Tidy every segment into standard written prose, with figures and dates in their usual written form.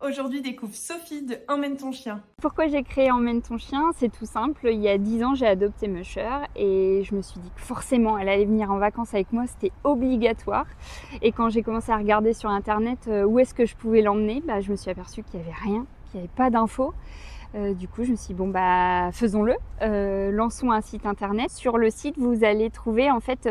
Aujourd'hui, découvre Sophie de Emmène ton chien. Pourquoi j'ai créé Emmène ton chien? C'est tout simple. Il y a 10 ans, j'ai adopté Musher et je me suis dit que forcément, elle allait venir en vacances avec moi. C'était obligatoire. Et quand j'ai commencé à regarder sur Internet où est-ce que je pouvais l'emmener, je me suis aperçue qu'il n'y avait rien, qu'il n'y avait pas d'infos. Du coup, je me suis dit, faisons-le. Lançons un site internet. Sur le site, vous allez trouver en fait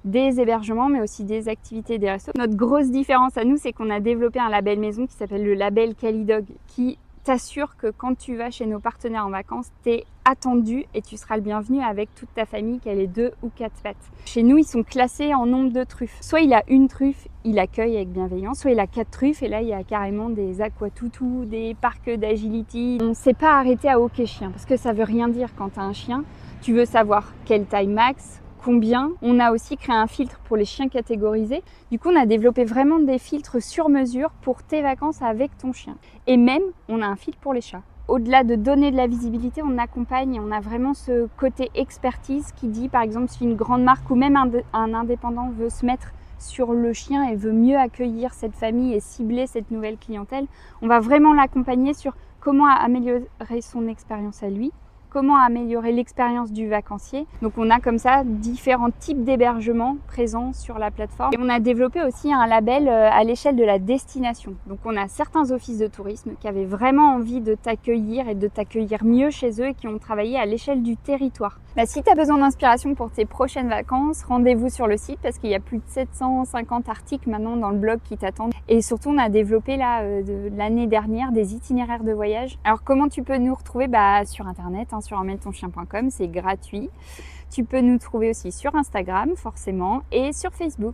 des hébergements, mais aussi des activités, des restos. Notre grosse différence à nous, c'est qu'on a développé un label maison qui s'appelle le label Calidog, qui t'assure que quand tu vas chez nos partenaires en vacances, t'es attendu et tu seras le bienvenu avec toute ta famille, qu'elle ait 2 ou 4 pattes. Chez nous, ils sont classés en nombre de truffes. Soit il a une truffe, il accueille avec bienveillance, soit il a 4 truffes et là, il y a carrément des aquatoutous, des parcs d'agility. On ne s'est pas arrêté à hockey chien parce que ça veut rien dire quand tu as un chien. Tu veux savoir quelle taille max, combien. On a aussi créé un filtre pour les chiens catégorisés. Du coup, on a développé vraiment des filtres sur mesure pour tes vacances avec ton chien. Et même, on a un filtre pour les chats. Au-delà de donner de la visibilité, on accompagne, on a vraiment ce côté expertise qui dit, par exemple, si une grande marque ou même un indépendant veut se mettre sur le chien et veut mieux accueillir cette famille et cibler cette nouvelle clientèle, on va vraiment l'accompagner sur comment améliorer son expérience à lui, comment améliorer l'expérience du vacancier. Donc on a comme ça différents types d'hébergements présents sur la plateforme. Et on a développé aussi un label à l'échelle de la destination. Donc on a certains offices de tourisme qui avaient vraiment envie de t'accueillir et de t'accueillir mieux chez eux et qui ont travaillé à l'échelle du territoire. Si tu as besoin d'inspiration pour tes prochaines vacances, rendez-vous sur le site parce qu'il y a plus de 750 articles maintenant dans le blog qui t'attendent. Et surtout, on a développé l'année dernière des itinéraires de voyage. Alors comment tu peux nous retrouver? Sur Internet, sur emmènetonchien.com, c'est gratuit. Tu peux nous trouver aussi sur Instagram, forcément, et sur Facebook.